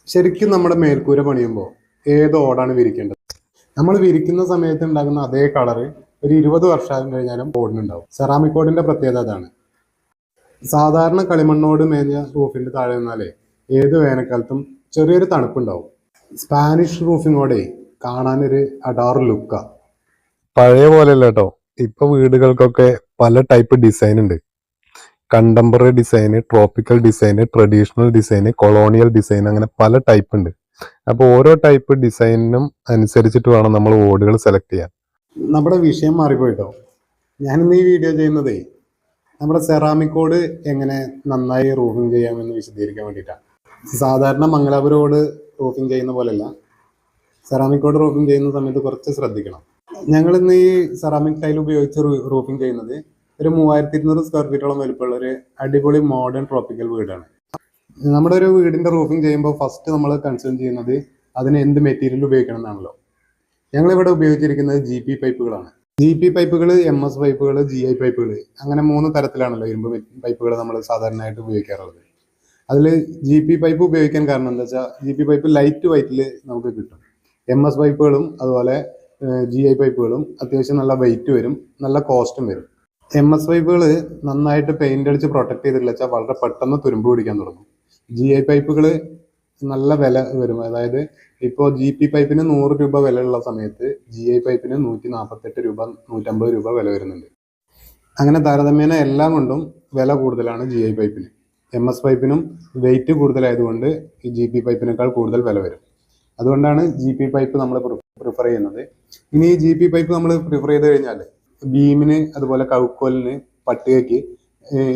ശരിക്കും നമ്മുടെ മേൽക്കൂര പണിയുമ്പോൾ ഏത് ഓടാണ് വിരിക്കേണ്ടത്? നമ്മൾ വിരിക്കുന്ന സമയത്ത് ഉണ്ടാകുന്ന അതേ കളറ് ഒരു 20 വർഷം കഴിഞ്ഞാലും ഓടിനുണ്ടാവും. സെറാമിക് ഓടിന്റെ പ്രത്യേകത അതാണ്. സാധാരണ കളിമണ്ണോട് മേഞ്ഞ റൂഫിന്റെ താഴെ നിന്നാലേ ഏത് വേനൽക്കാലത്തും ചെറിയൊരു തണുപ്പുണ്ടാവും. സ്പാനിഷ് റൂഫിങ്ങോടെ കാണാനൊരു അഡാറ് ലുക്കാ. പഴയ പോലെയല്ല കേട്ടോ. ഇപ്പൊ വീടുകൾക്കൊക്കെ പല ടൈപ്പ് ഡിസൈൻ ഉണ്ട്. കണ്ടംപററി ഡിസൈന്, ട്രോപ്പിക്കൽ ഡിസൈന്, ട്രഡീഷണൽ ഡിസൈന്, കൊളോണിയൽ ഡിസൈൻ, അങ്ങനെ പല ടൈപ്പ് ഉണ്ട്. അപ്പോൾ ഓരോ ടൈപ്പ് ഡിസൈനിനും അനുസരിച്ചിട്ട് വേണം നമ്മൾ ഓടുകൾ സെലക്ട് ചെയ്യാൻ. നമ്മുടെ വിഷയം മാറിപ്പോയിട്ടോ. ഞാനിന്ന് ഈ വീഡിയോ ചെയ്യുന്നതേ നമ്മുടെ സെറാമിക് ഓട് എങ്ങനെ നന്നായി റൂഫിങ് ചെയ്യാമെന്ന് വിശദീകരിക്കാൻ വേണ്ടിയിട്ടാണ്. സാധാരണ മംഗലാപുരം ഓട് റൂഫിങ് ചെയ്യുന്ന പോലെയല്ല, സെറാമിക് ഓട് റൂഫിങ് ചെയ്യുന്ന സമയത്ത് കുറച്ച് ശ്രദ്ധിക്കണം. ഞങ്ങൾ ഇന്ന് ഈ സെറാമിക് ടൈൽ ഉപയോഗിച്ച് റൂഫിങ് ചെയ്യുന്നത് ഒരു 3200 സ്ക്വയർ ഫീറ്റോളം വലുപ്പമുള്ള ഒരു അടിപൊളി മോഡേൺ ട്രോപ്പിക്കൽ വീടാണ്. നമ്മുടെ ഒരു വീടിന്റെ റൂഫിങ് ചെയ്യുമ്പോൾ ഫസ്റ്റ് നമ്മൾ കൺസേൺ ചെയ്യുന്നത് അതിന് എന്ത് മെറ്റീരിയൽ ഉപയോഗിക്കണം എന്നാണല്ലോ. ഞങ്ങളിവിടെ ഉപയോഗിച്ചിരിക്കുന്നത് GP പൈപ്പുകളാണ്. GP പൈപ്പുകൾ, MS പൈപ്പുകൾ, GI പൈപ്പുകൾ, അങ്ങനെ 3 തരത്തിലാണല്ലോ ഇരുമ്പ് പൈപ്പുകൾ നമ്മൾ സാധാരണയായിട്ട് ഉപയോഗിക്കാറുള്ളത്. അതിൽ GP പൈപ്പ് ഉപയോഗിക്കാൻ കാരണം എന്താ വെച്ചാൽ GP പൈപ്പ് ലൈറ്റ് വെയിറ്റിൽ നമുക്ക് കിട്ടും. MS പൈപ്പുകളും അതുപോലെ GI പൈപ്പുകളും അത്യാവശ്യം നല്ല വെയിറ്റ് വരും, നല്ല കോസ്റ്റും വരും. MS പൈപ്പുകൾ നന്നായിട്ട് പെയിന്റ് അടിച്ച് പ്രൊട്ടക്ട് ചെയ്തിട്ടില്ല വെച്ചാൽ വളരെ പെട്ടെന്ന് തുരുമ്പ് പിടിക്കാൻ തുടങ്ങും. GI പൈപ്പുകൾ നല്ല വില വരും. അതായത് ഇപ്പോൾ GP പൈപ്പിന് 100 രൂപ വിലയുള്ള സമയത്ത് GI പൈപ്പിന് 148 രൂപ, 150 രൂപ വില വരുന്നുണ്ട്. അങ്ങനെ താരതമ്യേന എല്ലാം കൊണ്ടും വില കൂടുതലാണ് GI പൈപ്പിന്. MS പൈപ്പിനും വെയിറ്റ് കൂടുതലായതുകൊണ്ട് ഈ GP പൈപ്പിനേക്കാൾ കൂടുതൽ വില വരും. അതുകൊണ്ടാണ് GP പൈപ്പ് നമ്മൾ പ്രിഫർ ചെയ്യുന്നത്. ഇനി ഈ GP പൈപ്പ് നമ്മൾ പ്രിഫർ ചെയ്ത് കഴിഞ്ഞാൽ ബീമിന്, അതുപോലെ കൗക്കോലിന്, പട്ടികയ്ക്ക്,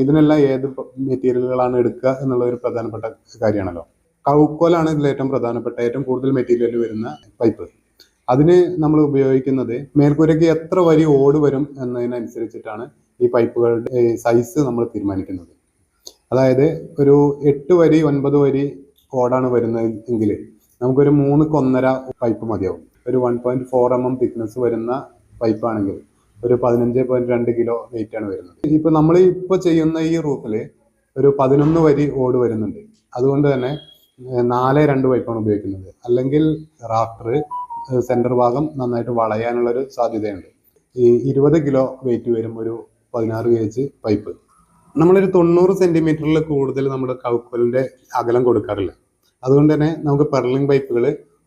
ഇതിനെല്ലാം ഏത് മെറ്റീരിയലുകളാണ് എടുക്കുക എന്നുള്ള ഒരു പ്രധാനപ്പെട്ട കാര്യമാണല്ലോ. കൗക്കോലാണ് ഇതിൽ ഏറ്റവും പ്രധാനപ്പെട്ട, ഏറ്റവും കൂടുതൽ മെറ്റീരിയൽ വരുന്ന പൈപ്പ്. അതിന് നമ്മൾ ഉപയോഗിക്കുന്നത് മേൽക്കൂരയ്ക്ക് എത്ര വരി ഓട് വരും എന്നതിനനുസരിച്ചിട്ടാണ് ഈ പൈപ്പുകളുടെ സൈസ് നമ്മൾ തീരുമാനിക്കുന്നത്. അതായത് ഒരു 8 വരി 9 വരി ഓടാണ് വരുന്നത് എങ്കിൽ നമുക്കൊരു 3-1.5 പൈപ്പ് മതിയാവും. ഒരു 1.4 mm തിക്നെസ് വരുന്ന പൈപ്പാണെങ്കിൽ ഒരു 15.2 കിലോ വെയിറ്റ് ആണ് വരുന്നത്. ഇപ്പൊ നമ്മൾ ഇപ്പൊ ചെയ്യുന്ന ഈ റൂഫിൽ ഒരു 11 വരി ഓട് വരുന്നുണ്ട്. അതുകൊണ്ട് തന്നെ 4-2 പൈപ്പാണ് ഉപയോഗിക്കുന്നത്. അല്ലെങ്കിൽ റാഫ്റ്റർ സെന്റർ ഭാഗം നന്നായിട്ട് വളയാനുള്ളൊരു സാധ്യതയുണ്ട്. ഈ 20 കിലോ വെയിറ്റ് വരും ഒരു 16 ഗേജ് പൈപ്പ്. നമ്മളൊരു 90 സെന്റിമീറ്ററിൽ കൂടുതൽ നമ്മുടെ കൗക്കോലിന്റെ അകലം കൊടുക്കാറില്ല. അതുകൊണ്ട് തന്നെ നമുക്ക് പെർലിംഗ് പൈപ്പുകൾ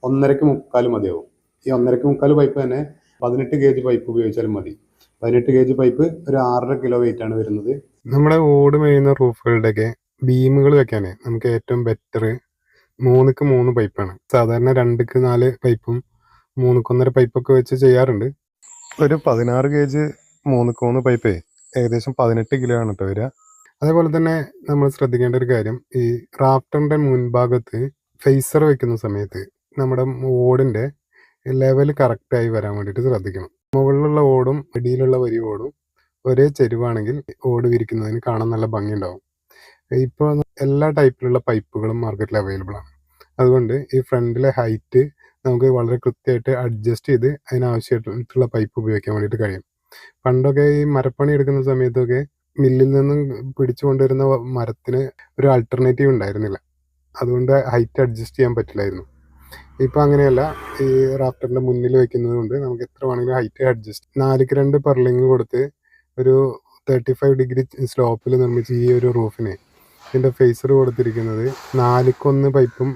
1.5-3 മതിയാവും. ഈ 1.5-3 പൈപ്പ് തന്നെ 18 ഗേജ് പൈപ്പ് ഉപയോഗിച്ചാലും മതി. 18 ഗേജ് പൈപ്പ് ഒരു 6.5 കിലോ വെയിറ്റ് ആണ് വരുന്നത്. നമ്മുടെ ഓട് മേയുന്ന റൂഫുകളുടെയൊക്കെ ബീമുകൾ വെക്കാനേ നമുക്ക് ഏറ്റവും ബെറ്റർ 3-3 പൈപ്പാണ്. സാധാരണ 2-4 പൈപ്പും 3-1.5 പൈപ്പൊക്കെ വെച്ച് ചെയ്യാറുണ്ട്. ഒരു 16 ഗേജ് 3-3 പൈപ്പേ ഏകദേശം 18 കിലോ ആണ് കേട്ടോ വരിക. അതേപോലെ തന്നെ നമ്മൾ ശ്രദ്ധിക്കേണ്ട ഒരു കാര്യം, ഈ റാഫ്റ്ററിന്റെ മുൻഭാഗത്ത് ഫേസർ വെക്കുന്ന സമയത്ത് നമ്മുടെ ഓടിന്റെ ലെവൽ കറക്റ്റായി വരാൻ വേണ്ടിയിട്ട് ശ്രദ്ധിക്കണം. മുകളിലുള്ള ഓടും അടിയിലുള്ള വരി ഓടും ഒരേ ചെരുവാണെങ്കിൽ ഓട് വിരിക്കുന്നതിന് കാണാൻ നല്ല ഭംഗിയുണ്ടാവും. ഇപ്പോൾ എല്ലാ ടൈപ്പിലുള്ള പൈപ്പുകളും മാർക്കറ്റിൽ അവൈലബിൾ ആണ്. അതുകൊണ്ട് ഈ ഫ്രണ്ടിലെ ഹൈറ്റ് നമുക്ക് വളരെ കൃത്യമായിട്ട് അഡ്ജസ്റ്റ് ചെയ്ത് അതിനാവശ്യമായിട്ടുള്ള പൈപ്പ് ഉപയോഗിക്കാൻ വേണ്ടിയിട്ട് കഴിയും. പണ്ടൊക്കെ ഈ മരപ്പണി എടുക്കുന്ന സമയത്തൊക്കെ മില്ലിൽ നിന്നും പിടിച്ചു കൊണ്ടുവരുന്ന മരത്തിന് ഒരു ആൾട്ടർനേറ്റീവ് ഉണ്ടായിരുന്നില്ല. അതുകൊണ്ട് ഹൈറ്റ് അഡ്ജസ്റ്റ് ചെയ്യാൻ പറ്റില്ലായിരുന്നു. ഇപ്പം അങ്ങനെയല്ല. ഈ റാഫ്റ്ററിന്റെ മുന്നിൽ വെക്കുന്നത് കൊണ്ട് നമുക്ക് എത്ര വേണമെങ്കിലും ഹൈറ്റ് അഡ്ജസ്റ്റ്. 4-2 പെർലിങ് കൊടുത്ത് ഒരു 35 ഡിഗ്രി സ്ലോപ്പിൽ നിർമ്മിച്ച ഈ ഒരു റൂഫിന് ഇതിൻ്റെ ഫേസർ കൊടുത്തിരിക്കുന്നത് 4-1 പൈപ്പും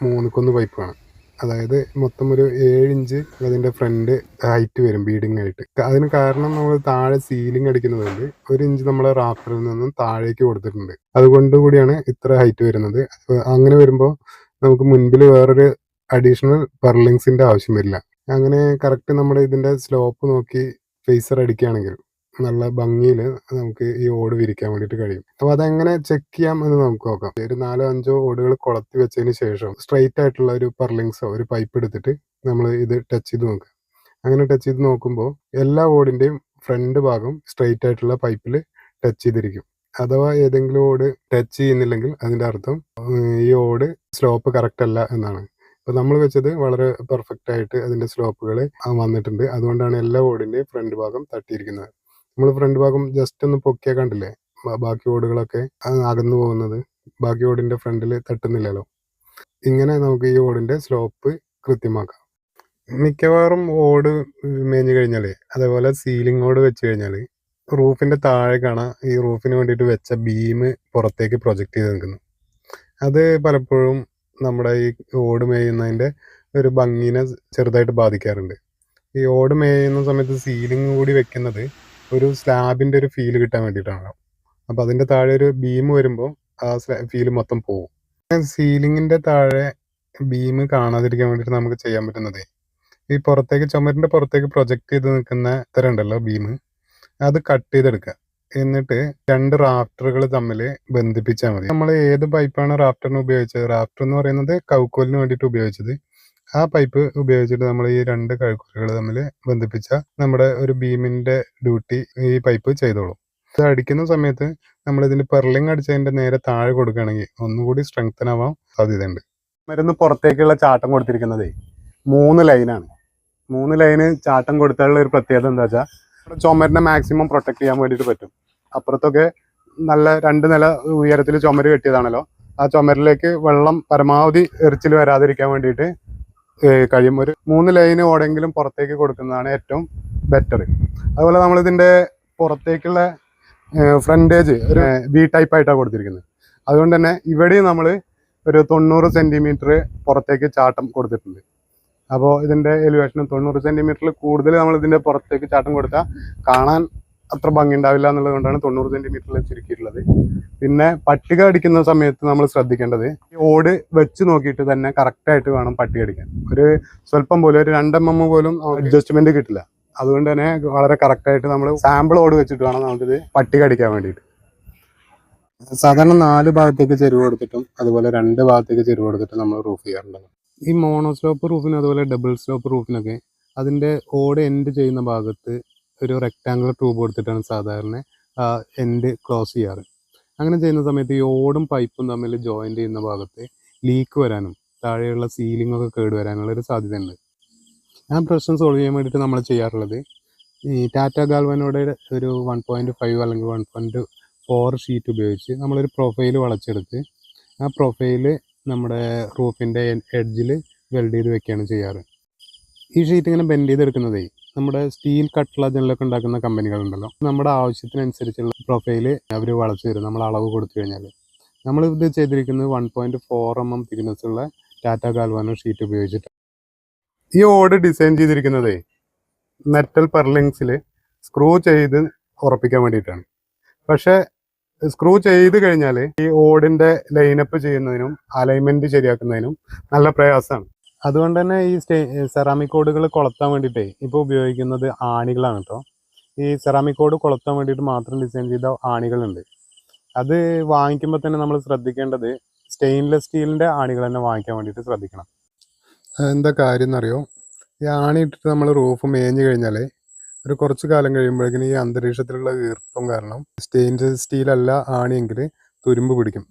3-1 പൈപ്പുമാണ്. അതായത് മൊത്തം ഒരു 7 ഇഞ്ച് അതിൻ്റെ ഫ്രണ്ട് ഹൈറ്റ് വരും ബീഡിങ് ആയിട്ട്. അതിന് കാരണം നമ്മൾ താഴെ സീലിംഗ് അടിക്കുന്നത് കൊണ്ട് 1 ഇഞ്ച് നമ്മൾ റാഫ്റ്ററിൽ നിന്നും താഴേക്ക് കൊടുത്തിട്ടുണ്ട്. അതുകൊണ്ട് കൂടിയാണ് ഇത്ര ഹൈറ്റ് വരുന്നത്. അങ്ങനെ വരുമ്പോൾ നമുക്ക് മുൻപിൽ വേറൊരു അഡീഷണൽ പെർലിങ്സിന്റെ ആവശ്യം വരില്ല. അങ്ങനെ കറക്റ്റ് നമ്മുടെ ഇതിന്റെ സ്ലോപ്പ് നോക്കി ഫേസർ അടിക്കുകയാണെങ്കിൽ നല്ല ഭംഗിയിൽ നമുക്ക് ഈ ഓട് വിരിക്കാൻ വേണ്ടിയിട്ട് കഴിയും. അപ്പോൾ അതെങ്ങനെ ചെക്ക് ചെയ്യാം എന്ന് നമുക്ക് നോക്കാം. ഒരു 4-5 ഓടുകൾ കൊളത്തി വെച്ചതിന് ശേഷം സ്ട്രെയിറ്റ് ആയിട്ടുള്ള ഒരു പെർലിങ്സോ ഒരു പൈപ്പ് എടുത്തിട്ട് നമ്മൾ ഇത് ടച്ച് ചെയ്ത് നോക്കുക. അങ്ങനെ ടച്ച് ചെയ്ത് നോക്കുമ്പോൾ എല്ലാ ഓടിന്റെയും ഫ്രണ്ട് ഭാഗം സ്ട്രെയിറ്റ് ആയിട്ടുള്ള പൈപ്പിൽ ടച്ച് ചെയ്തിരിക്കും. അഥവാ ഏതെങ്കിലും ഓട് ടച്ച് ചെയ്യുന്നില്ലെങ്കിൽ അതിന്റെ അർത്ഥം ഈ ഓട് സ്ലോപ്പ് കറക്റ്റ് അല്ല എന്നാണ്. അപ്പോൾ നമ്മൾ വെച്ചത് വളരെ പെർഫെക്റ്റ് ആയിട്ട് അതിന്റെ സ്ലോപ്പുകൾ വന്നിട്ടുണ്ട്. അതുകൊണ്ടാണ് എല്ലാ ഓടിന്റെയും ഫ്രണ്ട് ഭാഗം തട്ടിയിരിക്കുന്നത്. നമ്മൾ ഫ്രണ്ട് ഭാഗം ജസ്റ്റ് ഒന്ന് പൊക്കിയാൽ കണ്ടില്ലേ, ബാക്കി ഓടുകളൊക്കെ അകന്നു പോകുന്നത്. ബാക്കി ഓടിന്റെ ഫ്രണ്ടിൽ തട്ടുന്നില്ലല്ലോ. ഇങ്ങനെ നമുക്ക് ഈ ഓടിൻ്റെ സ്ലോപ്പ് കൃത്യമാക്കാം. മിക്കവാറും ഓട് മേഞ്ഞു കഴിഞ്ഞാൽ, അതേപോലെ സീലിംഗ് ഓട് വെച്ച് കഴിഞ്ഞാൽ റൂഫിൻ്റെ താഴെ കാണാം ഈ റൂഫിന് വേണ്ടിയിട്ട് വെച്ച ബീം പുറത്തേക്ക് പ്രൊജക്റ്റ് ചെയ്ത് നിൽക്കുന്നു. അത് പലപ്പോഴും നമ്മുടെ ഈ ഓട് മേയുന്നതിൻ്റെ ഒരു ഭംഗിനെ ചെറുതായിട്ട് ബാധിക്കാറുണ്ട്. ഈ ഓട് മേയുന്ന സമയത്ത് സീലിംഗ് കൂടി വെക്കുന്നത് ഒരു സ്ലാബിൻ്റെ ഒരു ഫീൽ കിട്ടാൻ വേണ്ടിയിട്ടാണ്. അപ്പോൾ അതിൻ്റെ താഴെ ഒരു ബീം വരുമ്പോൾ ആ ഫീൽ മൊത്തം പോകും. സീലിങ്ങിൻ്റെ താഴെ ബീം കാണാതിരിക്കാൻ വേണ്ടിയിട്ട് നമുക്ക് ചെയ്യാൻ പറ്റുന്നത്, ഈ പുറത്തേക്ക് ചുമരിൻ്റെ പുറത്തേക്ക് പ്രൊജക്റ്റ് ചെയ്ത് നിൽക്കുന്ന തരം ഉണ്ടല്ലോ ബീം, അത് കട്ട് ചെയ്തെടുക്കുക. എന്നിട്ട് 2 റാഫ്റ്ററുകൾ തമ്മിൽ ബന്ധിപ്പിച്ചാൽ മതി. നമ്മൾ ഏത് പൈപ്പാണ് റാഫ്റ്ററിന് ഉപയോഗിച്ചത്, റാഫ്റ്റർ എന്ന് പറയുന്നത് കൗക്കോലിന് വേണ്ടിയിട്ട് ഉപയോഗിച്ചത്, ആ പൈപ്പ് ഉപയോഗിച്ചിട്ട് നമ്മൾ ഈ 2 കഴുക്കുകൾ തമ്മിൽ ബന്ധിപ്പിച്ച നമ്മുടെ ഒരു ബീമിന്റെ ഡ്യൂട്ടി ഈ പൈപ്പ് ചെയ്തോളും. ഇത് അടിക്കുന്ന സമയത്ത് നമ്മൾ ഇതിന് പെർലിംഗ് അടിച്ചതിന്റെ നേരെ താഴെ കൊടുക്കുകയാണെങ്കിൽ ഒന്നുകൂടി സ്ട്രെങ്തൻ ആവാൻ സാധ്യതയുണ്ട്. മരുന്ന് പുറത്തേക്കുള്ള ചാട്ടം കൊടുത്തിരിക്കുന്നത് 3 ലൈനാണ്. 3 ലൈന് ചാട്ടം കൊടുത്താലുള്ള ഒരു പ്രത്യേകത എന്താ വെച്ചാൽ ചുമരിനെ മാക്സിമം പ്രൊട്ടക്ട് ചെയ്യാൻ വേണ്ടിയിട്ട് പറ്റും. അപ്പുറത്തൊക്കെ നല്ല 2 നില ഉയരത്തിൽ ചുമര് കെട്ടിയതാണല്ലോ, ആ ചുമരിലേക്ക് വെള്ളം പരമാവധി എറിച്ചിൽ വരാതിരിക്കാൻ വേണ്ടിയിട്ട് കഴിയും. ഒരു 3 ലൈന് ഓടെങ്കിലും പുറത്തേക്ക് കൊടുക്കുന്നതാണ് ഏറ്റവും ബെറ്റർ. അതുപോലെ നമ്മളിതിൻ്റെ പുറത്തേക്കുള്ള ഫ്രണ്ടേജ് ഒരു വി ടൈപ്പ് ആയിട്ടാണ് കൊടുത്തിരിക്കുന്നത്. അതുകൊണ്ട് തന്നെ ഇവിടെയും നമ്മൾ ഒരു 90 സെൻറ്റിമീറ്റർ പുറത്തേക്ക് ചാട്ടം കൊടുത്തിട്ടുണ്ട്. അപ്പോൾ ഇതിൻ്റെ എലിവേഷൻ 90 സെൻറ്റിമീറ്ററിൽ കൂടുതൽ നമ്മൾ ഇതിൻ്റെ പുറത്തേക്ക് ചാട്ടം കൊടുത്താൽ കാണാൻ അത്ര ഭംഗി ഉണ്ടാവില്ല എന്നുള്ളത് കൊണ്ടാണ് 90 സെൻറ്റിമീറ്ററിൽ ചുരുക്കിയിട്ടുള്ളത്. പിന്നെ പട്ടിക അടിക്കുന്ന സമയത്ത് നമ്മൾ ശ്രദ്ധിക്കേണ്ടത് ഈ ഓട് വെച്ച് നോക്കിയിട്ട് തന്നെ കറക്റ്റായിട്ട് വേണം പട്ടിക അടിക്കാൻ. ഒരു സ്വല്പം പോലും ഒരു 2 mm പോലും അഡ്ജസ്റ്റ്മെന്റ് കിട്ടില്ല. അതുകൊണ്ട് തന്നെ വളരെ കറക്റ്റായിട്ട് നമ്മൾ സാമ്പിൾ ഓട് വെച്ചിട്ട് വേണം നമുക്കിത് പട്ടിക അടിക്കാൻ വേണ്ടിയിട്ട്. സാധാരണ 4 ഭാഗത്തേക്ക് ചെരുവ് കൊടുത്തിട്ടും അതുപോലെ 2 ഭാഗത്തേക്ക് ചെരുവ് കൊടുത്തിട്ടും നമ്മൾ റൂഫ് ചെയ്യാറുണ്ട്. ഈ മോണോസ്ലോപ്പ് റൂഫിനും അതുപോലെ ഡബിൾ സ്ലോപ്പ് റൂഫിനൊക്കെ അതിൻ്റെ ഓട് എൻഡ് ചെയ്യുന്ന ഭാഗത്ത് ഒരു റെക്റ്റാങ്കുലർ ട്യൂബ് കൊടുത്തിട്ടാണ് സാധാരണ എൻഡ് ക്ലോസ് ചെയ്യാറ്. അങ്ങനെ ചെയ്യുന്ന സമയത്ത് ഈ ഓടും പൈപ്പും തമ്മിൽ ജോയിൻ്റ് ചെയ്യുന്ന ഭാഗത്ത് ലീക്ക് വരാനും താഴെയുള്ള സീലിംഗൊക്കെ കേട് വരാനുള്ള ഒരു സാധ്യതയുണ്ട്. ആ പ്രശ്നം സോൾവ് ചെയ്യാൻ വേണ്ടിയിട്ട് നമ്മൾ ചെയ്യാറുള്ളത് ഈ ടാറ്റ ഗാൽവാനോടെ ഒരു 1.5 അല്ലെങ്കിൽ 1.4 ഷീറ്റ് ഉപയോഗിച്ച് നമ്മളൊരു പ്രൊഫൈൽ വളച്ചെടുത്ത് ആ പ്രൊഫൈല് നമ്മുടെ റൂഫിൻ്റെ എഡ്ജിൽ വെൽഡ് ചെയ്ത് വെക്കുകയാണ് ചെയ്യാറ്. ഈ ഷീറ്റ് ഇങ്ങനെ ബെൻഡ് ചെയ്തെടുക്കുന്നതേ നമ്മുടെ സ്റ്റീൽ കട്ട്ള ജനലൊക്കെ ഉണ്ടാക്കുന്ന കമ്പനികളുണ്ടല്ലോ, നമ്മുടെ ആവശ്യത്തിനനുസരിച്ചുള്ള പ്രൊഫൈല് അവർ വളച്ചു തരും നമ്മൾ അളവ് കൊടുത്തു കഴിഞ്ഞാൽ. നമ്മളിത് ചെയ്തിരിക്കുന്നത് 1.4 mm തിക്നെസ് ഉള്ള ടാറ്റ ഗാൽവാനോ ഷീറ്റ് ഉപയോഗിച്ചിട്ട്. ഈ ഓട് ഡിസൈൻ ചെയ്തിരിക്കുന്നതേ മെറ്റൽ പെർലിങ്സിൽ സ്ക്രൂ ചെയ്ത് ഉറപ്പിക്കാൻ വേണ്ടിയിട്ടാണ്. പക്ഷേ സ്ക്രൂ ചെയ്ത് കഴിഞ്ഞാൽ ഈ ഓടിൻ്റെ ലൈനപ്പ് ചെയ്യുന്നതിനും അലൈൻമെൻറ്റ് ശരിയാക്കുന്നതിനും നല്ല പ്രയാസമാണ്. അതുകൊണ്ട് തന്നെ ഈ സെറാമിക് ഓടുകൾ കൊളുത്താൻ വേണ്ടിയിട്ടേ ഇപ്പോൾ ഉപയോഗിക്കുന്നത് ആണികളാണ് കേട്ടോ. ഈ സെറാമിക് ഓട് കൊളുത്താൻ വേണ്ടിയിട്ട് മാത്രം ഡിസൈൻ ചെയ്ത ആണികളുണ്ട്. അത് വാങ്ങിക്കുമ്പോൾ തന്നെ നമ്മൾ ശ്രദ്ധിക്കേണ്ടത് സ്റ്റെയിൻലെസ് സ്റ്റീലിൻ്റെ ആണികൾ തന്നെ വാങ്ങിക്കാൻ വേണ്ടിയിട്ട് ശ്രദ്ധിക്കണം. എന്താ കാര്യം എന്നറിയോ, ഈ ആണി ഇട്ടിട്ട് നമ്മൾ റൂഫ് മേഞ്ഞു കഴിഞ്ഞാൽ ഒരു കുറച്ച് കാലം കഴിയുമ്പോഴേക്കും ഈ അന്തരീക്ഷത്തിലുള്ള ഈർപ്പം കാരണം സ്റ്റെയിൻലെസ് സ്റ്റീലല്ല ആണിയെങ്കിൽ തുരുമ്പ് പിടിക്കും.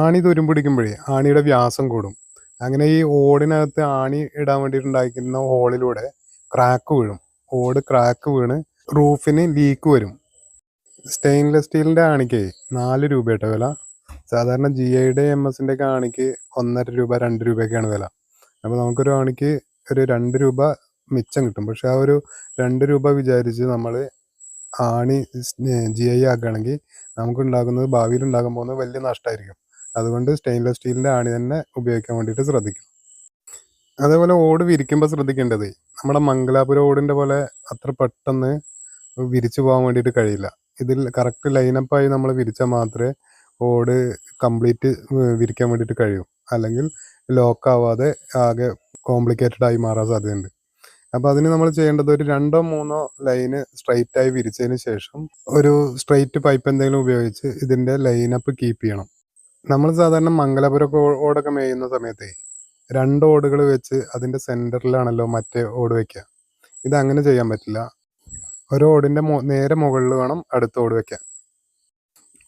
ആണി തുരുമ്പ് പിടിക്കുമ്പോഴേ ആണിയുടെ വ്യാസം കൂടും. അങ്ങനെ ഈ ഓടിനകത്ത് ആണി ഇടാൻ വേണ്ടിയിട്ടുണ്ടാക്കുന്ന ഹോളിലൂടെ ക്രാക്ക് വീഴും. ഓട് ക്രാക്ക് വീണ് റൂഫിന് ലീക്ക് വരും. സ്റ്റെയിൻലെസ് സ്റ്റീലിൻ്റെ ആണിക്ക് 4 രൂപയായിട്ട് വില. സാധാരണ GIയുടെ MS-ൻ്റെ ഒക്കെ ആണിക്ക് 1.5 രൂപ 2 രൂപയൊക്കെയാണ് വില. അപ്പോൾ നമുക്കൊരു ആണിക്ക് ഒരു 2 രൂപ മിച്ചം കിട്ടും. പക്ഷെ ആ ഒരു 2 രൂപ വിചാരിച്ച് നമ്മൾ ആണി GI ആക്കുകയാണെങ്കിൽ നമുക്കുണ്ടാകുന്നത് ഭാവിയിൽ ഉണ്ടാകാൻ പോകുന്നത് വലിയ നഷ്ടമായിരിക്കും. അതുകൊണ്ട് സ്റ്റെയിൻലെസ് സ്റ്റീലിൻ്റെ ആണി തന്നെ ഉപയോഗിക്കാൻ വേണ്ടിയിട്ട് ശ്രദ്ധിക്കണം. അതേപോലെ ഓട് വിരിക്കുമ്പോൾ ശ്രദ്ധിക്കേണ്ടത് നമ്മുടെ മംഗലാപുരം ഓടിൻ്റെ പോലെ അത്ര പെട്ടെന്ന് വിരിച്ചു പോകാൻ വേണ്ടിയിട്ട് കഴിയില്ല. ഇതിൽ കറക്റ്റ് ലൈനപ്പായി നമ്മൾ വിരിച്ചാൽ മാത്രമേ ഓട് കംപ്ലീറ്റ് വിരിക്കാൻ വേണ്ടിയിട്ട് കഴിയും. അല്ലെങ്കിൽ ലോക്കാവാതെ ആകെ കോംപ്ലിക്കേറ്റഡ് ആയി മാറാൻ സാധ്യതയുണ്ട്. അപ്പോൾ അതിന് നമ്മൾ ചെയ്യേണ്ടത് ഒരു 2-3 ലൈന് സ്ട്രൈറ്റായി വിരിച്ചതിന് ശേഷം ഒരു സ്ട്രൈറ്റ് പൈപ്പ് എന്തെങ്കിലും ഉപയോഗിച്ച് ഇതിൻ്റെ ലൈനപ്പ് കീപ്പ് ചെയ്യണം. നമ്മൾ സാധാരണ മംഗലാപുരം ഓടൊക്കെ മേയുന്ന സമയത്ത് 2 ഓടുകൾ വെച്ച് അതിൻ്റെ സെൻറ്ററിലാണല്ലോ മറ്റേ ഓട് വയ്ക്കുക. ഇതങ്ങനെ ചെയ്യാൻ പറ്റില്ല. ഒരു ഓടിൻ്റെ നേരെ മുകളിൽ വേണം അടുത്ത ഓട് വയ്ക്കാൻ.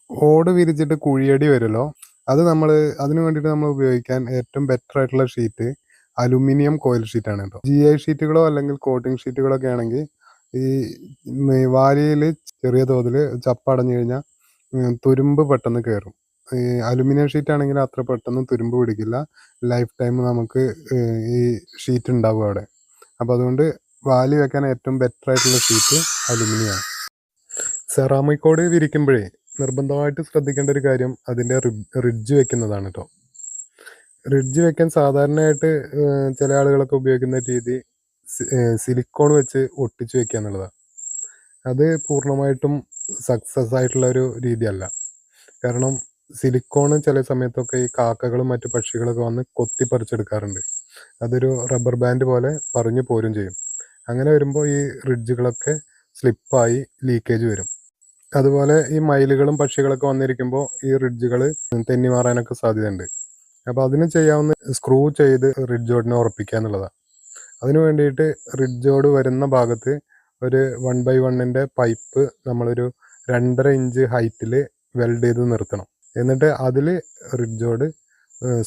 ഓട് വിരിച്ചിട്ട് കുഴിയടി വരുമല്ലോ, അതിന് വേണ്ടിയിട്ട് നമ്മൾ ഉപയോഗിക്കാൻ ഏറ്റവും ബെറ്റർ ആയിട്ടുള്ള ഷീറ്റ് അലുമിനിയം കോയിൽ ഷീറ്റാണ് കേട്ടോ. GI ഷീറ്റുകളോ അല്ലെങ്കിൽ കോട്ടിംഗ് ഷീറ്റുകളോ ഒക്കെ ആണെങ്കിൽ ഈ വാലിയിൽ ചെറിയ തോതിൽ ചപ്പടഞ്ഞു കഴിഞ്ഞാൽ തുരുമ്പ് പെട്ടെന്ന് കയറും. ഈ അലുമിനിയം ഷീറ്റ് ആണെങ്കിൽ അത്ര പെട്ടെന്ന് തുരുമ്പ് പിടിക്കില്ല. ലൈഫ് ടൈം നമുക്ക് ഈ ഷീറ്റ് ഉണ്ടാവും അവിടെ. അപ്പോൾ അതുകൊണ്ട് വാലി വെക്കാൻ ഏറ്റവും ബെറ്റർ ആയിട്ടുള്ള ഷീറ്റ് അലുമിനിയമാണ്. സെറാമിക്കോട് വിരിക്കുമ്പോഴേ നിർബന്ധമായിട്ട് ശ്രദ്ധിക്കേണ്ട ഒരു കാര്യം അതിൻ്റെ റിഡ്ജ് വെക്കുന്നതാണ് കേട്ടോ. റിഡ്ജ് വെക്കാൻ സാധാരണയായിട്ട് ചില ആളുകളൊക്കെ ഉപയോഗിക്കുന്ന രീതി സിലിക്കോൺ വെച്ച് ഒട്ടിച്ച് വെക്കുക എന്നുള്ളതാണ്. അത് പൂർണ്ണമായിട്ടും സക്സസ് ആയിട്ടുള്ള ഒരു രീതിയല്ല. കാരണം സിലിക്കോൺ ചില സമയത്തൊക്കെ ഈ കാക്കകളും മറ്റു പക്ഷികളൊക്കെ വന്ന് കൊത്തിപ്പറിച്ചെടുക്കാറുണ്ട്. അതൊരു റബ്ബർ ബാൻഡ് പോലെ പറഞ്ഞു പോരും ചെയ്യും. അങ്ങനെ വരുമ്പോൾ ഈ റിഡ്ജുകളൊക്കെ സ്ലിപ്പായി ലീക്കേജ് വരും. അതുപോലെ ഈ മയിലുകളും പക്ഷികളൊക്കെ വന്നിരിക്കുമ്പോൾ ഈ റിഡ്ജുകൾ തെന്നി മാറാനൊക്കെ സാധ്യതയുണ്ട്. അപ്പോൾ അതിന് ചെയ്യാവുന്ന സ്ക്രൂ ചെയ്ത് റിഡ്ജോടിനെ ഉറപ്പിക്കുക എന്നുള്ളതാണ്. അതിനു വേണ്ടിയിട്ട് റിഡ്ജോട് വരുന്ന ഭാഗത്ത് ഒരു 1x1 പൈപ്പ് നമ്മളൊരു 2.5 ഇഞ്ച് ഹൈറ്റിൽ വെൽഡ് ചെയ്ത് നിർത്തണം. എന്നിട്ട് അതിൽ റിഡ്ജോട്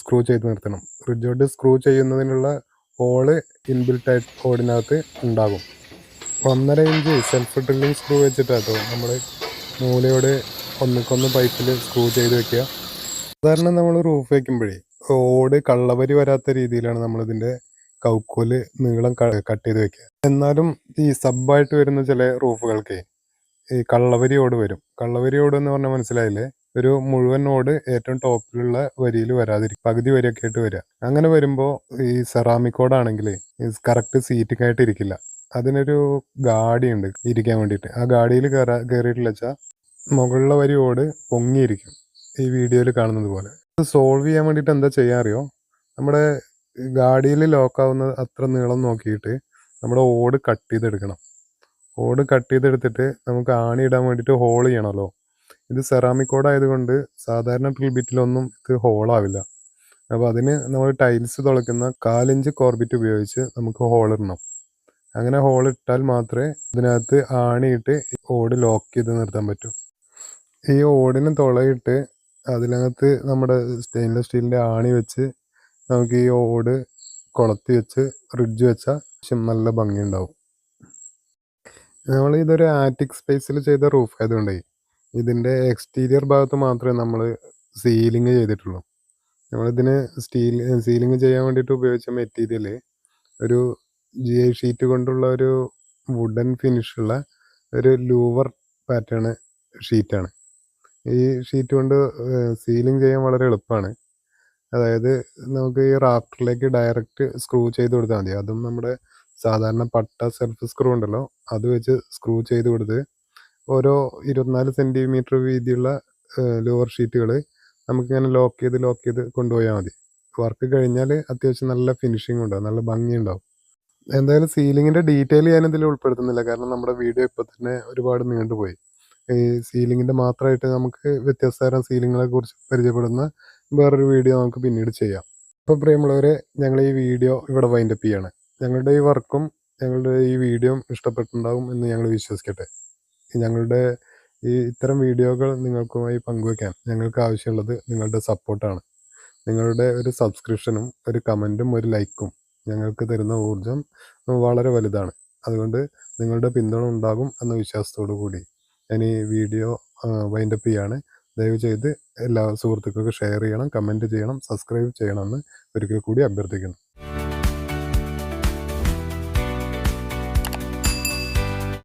സ്ക്രൂ ചെയ്ത് നിർത്തണം. റിഡ്ജോട് സ്ക്രൂ ചെയ്യുന്നതിനുള്ള ഹോള് ഇൻബിൽട്ടായിട്ട് ഓടിനകത്ത് ഉണ്ടാകും. 1.5 ഇഞ്ച് സെൽഫ് ഡ്രില്ലിങ് സ്ക്രൂ വെച്ചിട്ടാട്ടോ നമ്മൾ മൂലയോട് ഒന്നിക്കൊന്ന് പൈപ്പിൽ സ്ക്രൂ ചെയ്ത് വെക്കുക. സാധാരണ നമ്മൾ റൂഫ് വയ്ക്കുമ്പോഴേ ഓട് കള്ളവരി വരാത്ത രീതിയിലാണ് നമ്മളിതിൻ്റെ കൗക്കോല് നീളം കട്ട് ചെയ്ത് വെക്കുക. എന്നാലും ഈ സബ്ബായിട്ട് വരുന്ന ചില റൂഫുകൾക്ക് ഈ കള്ളവരി ഓട് വരും. കള്ളവരി ഓട് എന്ന് പറഞ്ഞാൽ മനസ്സിലായില്ലേ? ഒരു മുഴുവൻ ഓട് ഏറ്റവും ടോപ്പിലുള്ള വരിയിൽ വരാതിരിക്കും, പകുതി വരിയൊക്കെ ആയിട്ട് വരിക. അങ്ങനെ വരുമ്പോൾ ഈ സെറാമിക് ഓടാണെങ്കിൽ കറക്റ്റ് സീറ്റിംഗ് ആയിട്ട് ഇരിക്കില്ല. അതിനൊരു ഗാഡിയുണ്ട് ഇരിക്കാൻ വേണ്ടിയിട്ട്. ആ ഗാഡിയിൽ കയറിയിട്ടില്ല വെച്ചാൽ മുകളിലെ വരി ഓട് പൊങ്ങിയിരിക്കും, ഈ വീഡിയോയിൽ കാണുന്നത് പോലെ. ഇത് സോൾവ് ചെയ്യാൻ വേണ്ടിയിട്ട് എന്താ ചെയ്യാൻ അറിയോ? നമ്മുടെ ഗാഡിയിൽ ലോക്കാവുന്ന അത്ര നീളം നോക്കിയിട്ട് നമ്മുടെ ഓട് കട്ട് ചെയ്തെടുക്കണം. ഓട് കട്ട് ചെയ്തെടുത്തിട്ട് നമുക്ക് ആണി ഇടാൻ വേണ്ടിയിട്ട് ഹോൾ ചെയ്യണമല്ലോ. ഇത് സെറാമിക് ഓട് ആയതുകൊണ്ട് സാധാരണ ഡ്രിൽ ബിറ്റിലൊന്നും ഇത് ഹോളാവില്ല. അപ്പോൾ അതിന് നമ്മൾ ടൈൽസ് തുളയ്ക്കുന്ന 4 ഇഞ്ച് കോർബിറ്റ് ഉപയോഗിച്ച് നമുക്ക് ഹോൾ ഇടണം. അങ്ങനെ ഹോൾ ഇട്ടാൽ മാത്രമേ ഇതിനകത്ത് ആണിയിട്ട് ഓട് ലോക്ക് ചെയ്ത് നിർത്താൻ പറ്റൂ. ഈ ഓടിന് തുളയിട്ട് അതിനകത്ത് നമ്മുടെ സ്റ്റെയിൻലെസ് സ്റ്റീലിൻ്റെ ആണി വെച്ച് നമുക്ക് ഈ ഓട് കൊളത്തി വെച്ച് റിഡ്ജ് വെച്ചാൽ നല്ല ഭംഗിയുണ്ടാവും. നമ്മൾ ഇതൊരു ആറ്റിക് സ്പേസിൽ ചെയ്ത റൂഫ് ആയതുകൊണ്ടേ ഇതിൻ്റെ എക്സ്റ്റീരിയർ ഭാഗത്ത് മാത്രമേ നമ്മൾ സീലിംഗ് ചെയ്തിട്ടുള്ളൂ. നമ്മളിതിന് സീലിംഗ് ചെയ്യാൻ വേണ്ടിയിട്ട് ഉപയോഗിച്ച മെറ്റീരിയൽ ഒരു GI ഷീറ്റ് കൊണ്ടുള്ള ഒരു വുഡൻ ഫിനിഷുള്ള ഒരു ലൂവർ പാറ്റേൺ ഷീറ്റാണ്. ഈ ഷീറ്റ് കൊണ്ട് സീലിംഗ് ചെയ്യാൻ വളരെ എളുപ്പമാണ്. അതായത് നമുക്ക് ഈ റാഫ്റ്ററിലേക്ക് ഡയറക്റ്റ് സ്ക്രൂ ചെയ്ത് കൊടുത്താൽ മതി. അതും നമ്മുടെ സാധാരണ പട്ട സെൽഫ് സ്ക്രൂ ഉണ്ടല്ലോ, അത് വെച്ച് സ്ക്രൂ ചെയ്ത് കൊടുത്ത് ഓരോ 24 സെൻറ്റിമീറ്റർ വീതിയുള്ള ലോവർ ഷീറ്റുകൾ നമുക്കിങ്ങനെ ലോക്ക് ചെയ്ത് കൊണ്ടുപോയാൽ മതി. വർക്ക് കഴിഞ്ഞാൽ അത്യാവശ്യം നല്ല ഫിനിഷിംഗ് ഉണ്ടാവും, നല്ല ഭംഗിയുണ്ടാവും. എന്തായാലും സീലിങ്ങിൻ്റെ ഡീറ്റെയിൽ ഞാനിതിൽ ഉൾപ്പെടുത്തുന്നില്ല, കാരണം നമ്മുടെ വീഡിയോ ഇപ്പോൾ തന്നെ ഒരുപാട് നീണ്ടുപോയി. ഈ സീലിങ്ങിൻ്റെ മാത്രമായിട്ട് നമുക്ക് വ്യത്യസ്ത തരം സീലിങ്ങുകളെ കുറിച്ച് പരിചയപ്പെടുന്ന വേറൊരു വീഡിയോ നമുക്ക് പിന്നീട് ചെയ്യാം. അപ്പോൾ പ്രിയമുള്ളവരെ, ഞങ്ങൾ ഈ വീഡിയോ ഇവിടെ വൈൻഡപ്പ് ചെയ്യാണ്. ഞങ്ങളുടെ ഈ വർക്കും ഞങ്ങളുടെ ഈ വീഡിയോയും ഇഷ്ടപ്പെട്ടിട്ടുണ്ടാവും എന്ന് ഞങ്ങൾ വിശ്വസിക്കട്ടെ. ഞങ്ങളുടെ ഇത്തരം വീഡിയോകൾ നിങ്ങൾക്കുമായി പങ്കുവയ്ക്കാൻ ഞങ്ങൾക്ക് ആവശ്യമുള്ളത് നിങ്ങളുടെ സപ്പോർട്ടാണ്. നിങ്ങളുടെ ഒരു സബ്സ്ക്രിപ്ഷനും ഒരു കമൻറ്റും ഒരു ലൈക്കും ഞങ്ങൾക്ക് തരുന്ന ഊർജം വളരെ വലുതാണ്. അതുകൊണ്ട് നിങ്ങളുടെ പിന്തുണ ഉണ്ടാകും എന്ന വിശ്വാസത്തോടു കൂടി ഞാൻ ഈ വീഡിയോ വൈൻഡപ്പ് ചെയ്യാണ്. ദയവ് ചെയ്ത് എല്ലാ സുഹൃത്തുക്കൾക്കും ഷെയർ ചെയ്യണം, കമൻറ്റ് ചെയ്യണം, സബ്സ്ക്രൈബ് ചെയ്യണമെന്ന് ഒരിക്കൽ കൂടി അഭ്യർത്ഥിക്കുന്നു.